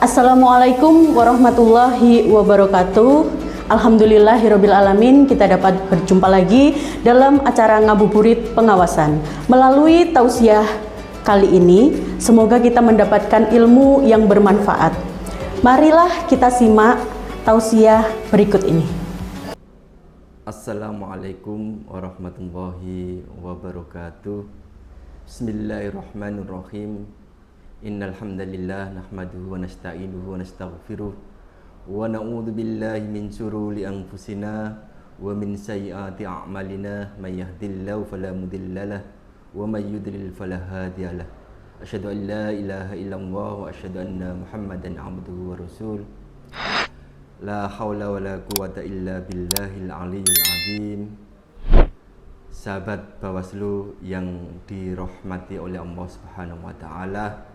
Assalamualaikum warahmatullahi wabarakatuh. Alhamdulillahirabbil alamin, kita dapat berjumpa lagi dalam acara Ngabuburit Pengawasan. Melalui tausiah kali ini, semoga kita mendapatkan ilmu yang bermanfaat. Marilah kita simak tausiah berikut ini. Assalamualaikum warahmatullahi wabarakatuh. Bismillahirrahmanirrahim. Innal hamdalillah nahmaduhu wa nasta'inuhu wa nastaghfiruh wa na'udzu billahi min shururi anfusina wa min sayyiati a'malina may yahdihillahu fala mudhillalah wa may yudlil fala hadiyalah. Asyhadu an la ilaha illallah wa asyhadu anna Muhammadan 'abduhu wa rasul. La haula wa la quwata illa billahil aliyyil azim. Sahabat Bawaslu yang dirahmati oleh Allah Subhanahu wa taala,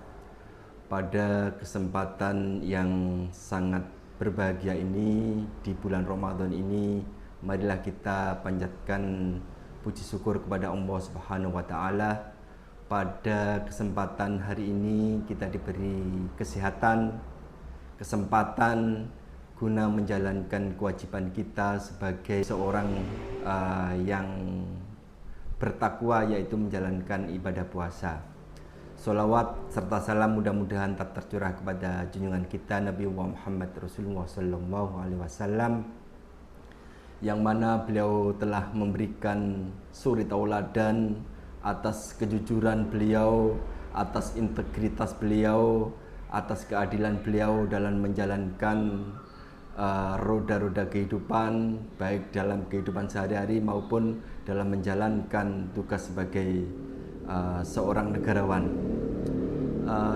pada kesempatan yang sangat berbahagia ini di bulan Ramadan ini, marilah kita panjatkan puji syukur kepada Allah Subhanahu wa taala. Pada kesempatan hari ini kita diberi kesehatan, kesempatan guna menjalankan kewajiban kita sebagai seorang yang bertakwa, yaitu menjalankan ibadah puasa. Sholawat serta salam mudah-mudahan tak tercurah kepada junjungan kita Nabi Muhammad Rasulullah Sallallahu Alaihi Wasallam, yang mana beliau telah memberikan suri tauladan atas kejujuran beliau, atas integritas beliau, atas keadilan beliau dalam menjalankan roda-roda kehidupan, baik dalam kehidupan sehari-hari maupun dalam menjalankan tugas sebagai seorang negarawan.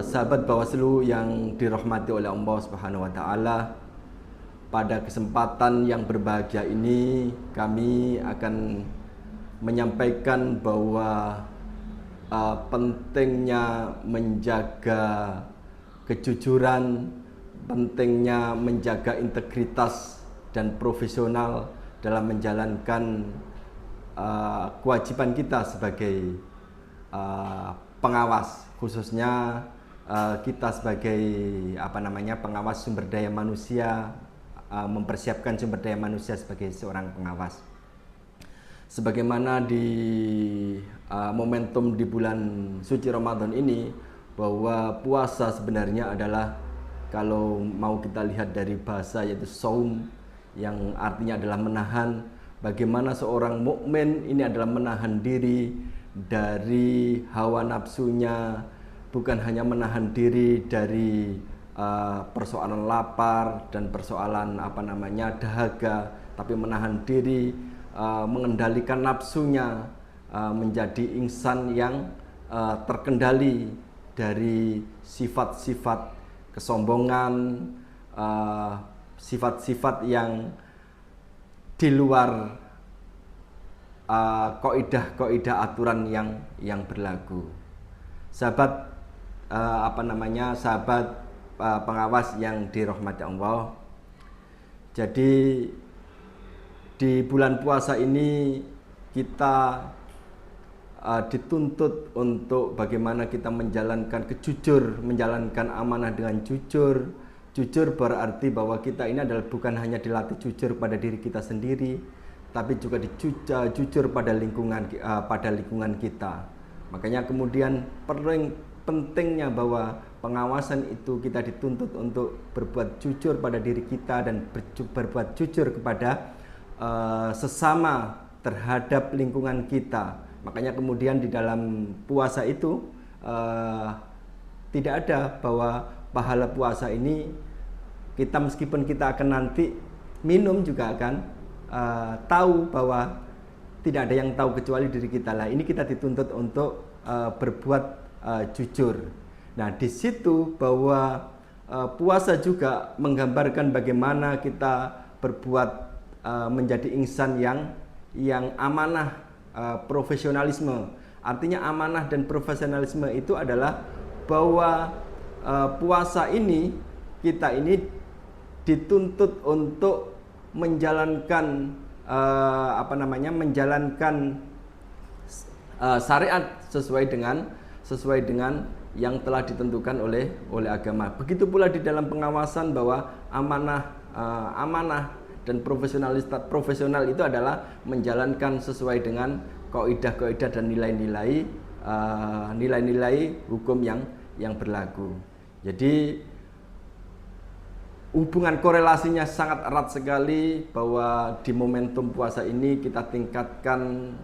Sahabat Bawaslu yang dirahmati oleh Allah Subhanahu wa taala, pada kesempatan yang berbahagia ini kami akan menyampaikan bahwa pentingnya menjaga kejujuran, pentingnya menjaga integritas dan profesional dalam menjalankan kewajiban kita sebagai pengawas, khususnya kita sebagai pengawas sumber daya manusia, mempersiapkan sumber daya manusia sebagai seorang pengawas. Sebagaimana di momentum di bulan suci Ramadan ini, bahwa puasa sebenarnya adalah, kalau mau kita lihat dari bahasa, yaitu saum, yang artinya adalah menahan. Bagaimana seorang mukmin ini adalah menahan diri dari hawa nafsunya, bukan hanya menahan diri dari persoalan lapar dan persoalan dahaga, tapi menahan diri, mengendalikan nafsunya, menjadi insan yang terkendali dari sifat-sifat kesombongan, sifat-sifat yang di luar kaidah aturan yang berlaku. Sahabat sahabat pengawas yang dirahmati Allah, jadi di bulan puasa ini kita dituntut untuk bagaimana kita menjalankan menjalankan amanah dengan jujur. Jujur berarti bahwa kita ini adalah bukan hanya dilatih jujur pada diri kita sendiri, tapi juga jujur pada lingkungan kita. Makanya kemudian pentingnya bahwa pengawasan itu kita dituntut untuk berbuat jujur pada diri kita dan berbuat jujur kepada sesama terhadap lingkungan kita. Makanya kemudian di dalam puasa itu tidak ada bahwa pahala puasa ini kita, meskipun kita akan nanti minum, juga akan tahu bahwa tidak ada yang tahu kecuali diri kita lah. Ini kita dituntut untuk berbuat jujur. Nah, di situ bahwa puasa juga menggambarkan bagaimana kita berbuat menjadi insan yang amanah, profesionalisme. Artinya amanah dan profesionalisme itu adalah bahwa puasa ini, kita ini dituntut untuk menjalankan menjalankan syariat sesuai dengan yang telah ditentukan oleh agama. Begitu pula di dalam pengawasan bahwa amanah dan profesional itu adalah menjalankan sesuai dengan kaidah-kaidah dan nilai-nilai hukum yang berlaku. Jadi hubungan korelasinya sangat erat sekali bahwa di momentum puasa ini kita tingkatkan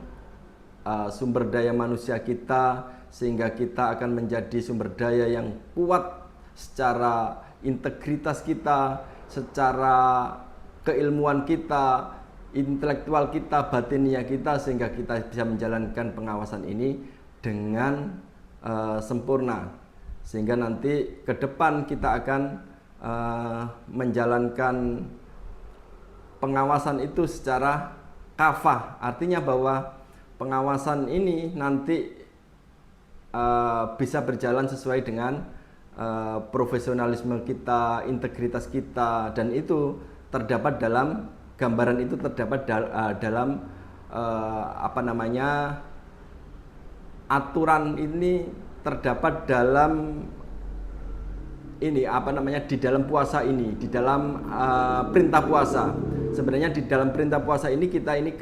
sumber daya manusia kita, sehingga kita akan menjadi sumber daya yang kuat secara integritas kita, secara keilmuan kita, intelektual kita, batiniah kita, sehingga kita bisa menjalankan pengawasan ini dengan sempurna. Sehingga nanti ke depan kita akan menjalankan pengawasan itu secara kafah, artinya bahwa pengawasan ini nanti bisa berjalan sesuai dengan profesionalisme kita, integritas kita, dan itu terdapat dalam gambaran itu terdapat dalam aturan ini terdapat dalam di dalam puasa ini, di dalam perintah puasa. Sebenarnya di dalam perintah puasa ini kita ini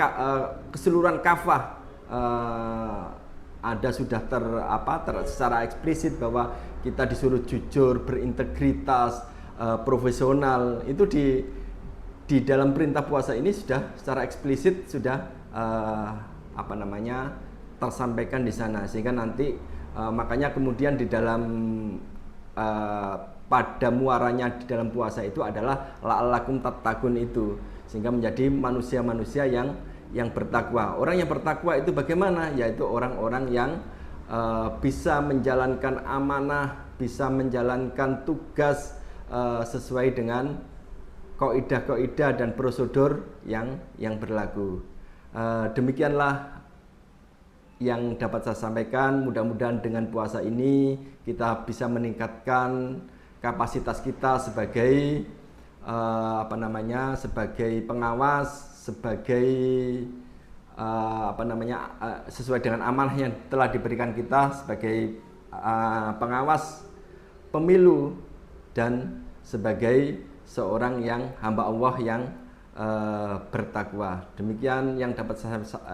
keseluruhan kafah ada sudah secara eksplisit bahwa kita disuruh jujur, berintegritas, profesional. Itu di dalam perintah puasa ini sudah secara eksplisit sudah tersampaikan di sana, sehingga nanti makanya kemudian di dalam pada muaranya di dalam puasa itu adalah la'allakum tattaqun itu, sehingga menjadi manusia-manusia yang bertakwa. Orang yang bertakwa itu bagaimana? Yaitu orang-orang yang bisa menjalankan amanah, bisa menjalankan tugas sesuai dengan kaidah-kaidah dan prosedur yang berlaku. Demikianlah yang dapat saya sampaikan. Mudah-mudahan dengan puasa ini kita bisa meningkatkan kapasitas kita sebagai sebagai pengawas, sebagai sesuai dengan amanah yang telah diberikan kita sebagai pengawas pemilu dan sebagai seorang yang hamba Allah yang bertakwa. Demikian yang dapat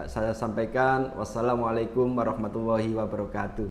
saya sampaikan. Wassalamualaikum warahmatullahi wabarakatuh.